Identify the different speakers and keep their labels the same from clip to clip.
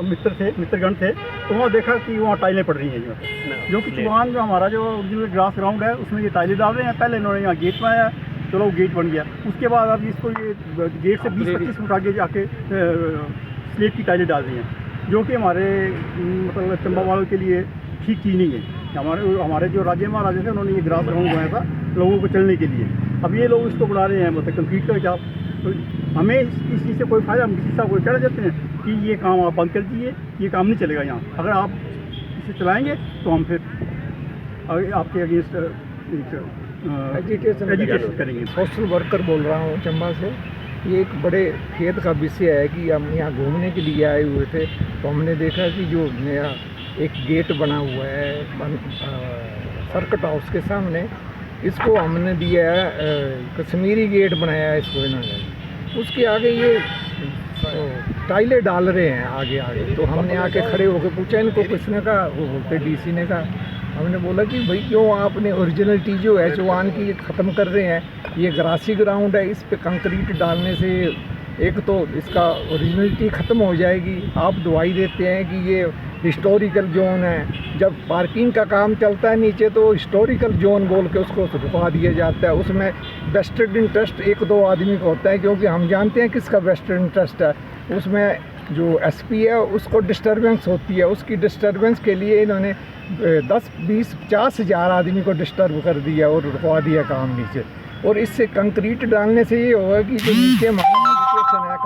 Speaker 1: मित्रगण थे, तो वहाँ देखा कि वहाँ टाइलें पड़ रही हैं जो कि चुवान जो हमारा जो ओरिजिनल ग्रास ग्राउंड है उसमें ये टाइलें डाल रहे हैं। पहले इन्होंने यहाँ गेट बनाया, चलो गेट बन गया, उसके बाद अब इसको ये गेट से 20-25 फुट आगे जाके स्लेट की टाइलें डाल रही हैं, जो कि हमारे मतलब चंबा वालों के लिए ठीक चीज़ नहीं है। हमारे जो राजे महाराजे थे उन्होंने ये ग्रास ग्राउंड बनाया था लोगों को चलने के लिए। अब ये लोग इसको बना रहे हैं मतलब कंक्रीट का हिसाब, तो हमें इस चीज़ से कोई फ़ायदा, हम किसी साहब को कह देते हैं कि ये काम आप बंद कर दीजिए, ये काम नहीं चलेगा यहाँ, अगर आप इसे चलाएँगे तो हम फिर आपके अगेंस्ट एजिटेशन करेंगे।
Speaker 2: सोशल वर्कर बोल रहा हूँ चंबा से। ये एक बड़े खेद का विषय है कि हम यहाँ घूमने के लिए आए हुए थे, तो हमने देखा कि जो नया एक गेट बना हुआ है सर्किट हाउस के सामने, इसको हमने दिया है कश्मीरी गेट बनाया है इसको इन्होंने, उसके आगे ये टाइलें डाल रहे हैं आगे। तो हमने आके खड़े होकर पूछा इनको, किसने कहा, वो बोलते डीसी ने कहा। हमने बोला कि भाई क्यों आपने ओरिजिनलिटी जो है चुवान की ये ख़त्म कर रहे हैं, ये ग्रासी ग्राउंड है, इस पे कंक्रीट डालने से एक तो इसका ओरिजिनलिटी ख़त्म हो जाएगी। आप दवाई देते हैं कि ये हिस्टोरिकल जोन है, जब पार्किंग का काम चलता है नीचे तो हिस्टोरिकल जोन बोल के उसको रुकवा दिया जाता है। उसमें वेस्टेड इंटरेस्ट 1-2 आदमी का होता है, क्योंकि हम जानते हैं किसका वेस्टेड इंटरेस्ट है। उसमें जो एसपी है उसको डिस्टर्बेंस होती है, उसकी डिस्टर्बेंस के लिए इन्होंने 10, 20, 50 हज़ार आदमी को डिस्टर्ब कर दिया और रुकवा दिया काम नीचे। और इससे कंक्रीट डालने से ये होगा कि जो नीचे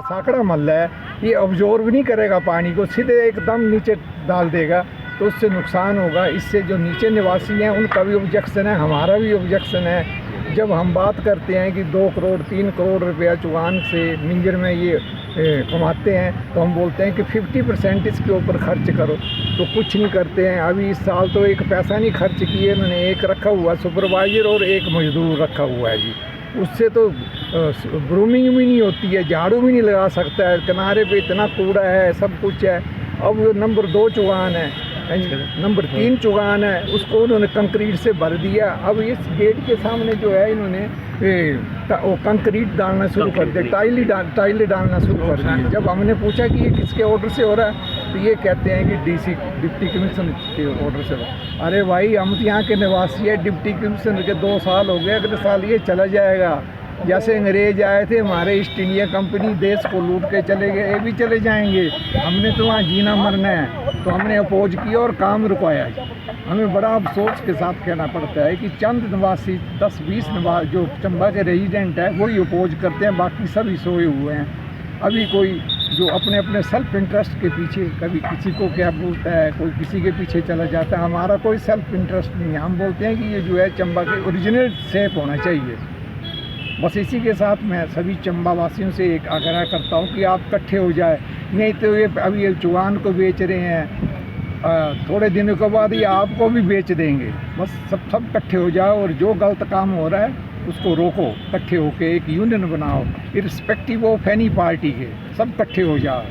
Speaker 2: साकड़ा मल्ला है ये ऑब्जॉर्व नहीं करेगा पानी को, सीधे एकदम नीचे डाल देगा, तो उससे नुकसान होगा। इससे जो नीचे निवासी हैं उनका भी ऑब्जेक्शन है, हमारा भी ऑब्जेक्शन है। जब हम बात करते हैं कि 2 करोड़ 3 करोड़ रुपया चुवान से मिंजर में ये कमाते हैं, तो हम बोलते हैं कि 50% इसके ऊपर खर्च करो, तो कुछ नहीं करते हैं। अभी इस साल तो एक पैसा नहीं खर्च किए मैंने, एक रखा हुआ सुपरवाइज़र और एक मजदूर रखा हुआ है जी, उससे तो ग्रूमिंग भी नहीं होती है, झाड़ू भी नहीं लगा सकता है, किनारे पे इतना कूड़ा है, सब कुछ है। अब वो नंबर 2 चुगान है, नंबर 3 चुगान है, उसको उन्होंने कंक्रीट से भर दिया। अब इस गेट के सामने जो है इन्होंने वो कंक्रीट डालना शुरू कर दिया, टाइलें डालना शुरू कर दी। जब हमने पूछा कि ये किसके ऑर्डर से हो रहा है, तो ये कहते हैं कि डीसी डिप्टी कमिश्नर के ऑर्डर से हो रहा है। अरे भाई हम तो यहाँ के निवासी है, डिप्टी कमिश्नर के 2 साल हो गए, अगले साल ये चला जाएगा। जैसे अंग्रेज आए थे हमारे ईस्ट इंडिया कंपनी, देश को लूट के चले गए, ये भी चले जाएंगे। हमने तो वहाँ जीना मरना है, तो हमने अपोज किया और काम रुकवाया। हमें बड़ा अफसोस के साथ कहना पड़ता है कि चंद निवासी 10-20 निवासी जो चंबा के रेजिडेंट है वही अपोज करते हैं, बाकी सभी सोए हुए हैं। अभी कोई जो अपने अपने सेल्फ इंटरेस्ट के पीछे, कभी किसी को क्या बोलता है, कोई किसी के पीछे चला जाता है। हमारा कोई सेल्फ इंटरेस्ट नहीं है, हम बोलते हैं कि ये जो है चंबा के ओरिजिनल सेफ होना चाहिए। बस इसी के साथ मैं सभी चंबा वासियों से एक आग्रह करता हूँ कि आप इकट्ठे हो जाए, नहीं तो ये अभी ये चुवान को बेच रहे हैं, थोड़े दिनों के बाद ये आपको भी बेच देंगे। बस सब इकट्ठे हो जाओ और जो गलत काम हो रहा है उसको रोको, इकट्ठे होके एक यूनियन बनाओ, इर्रिस्पेक्टिव ऑफ एनी पार्टी के, सब इकट्ठे हो जाओ।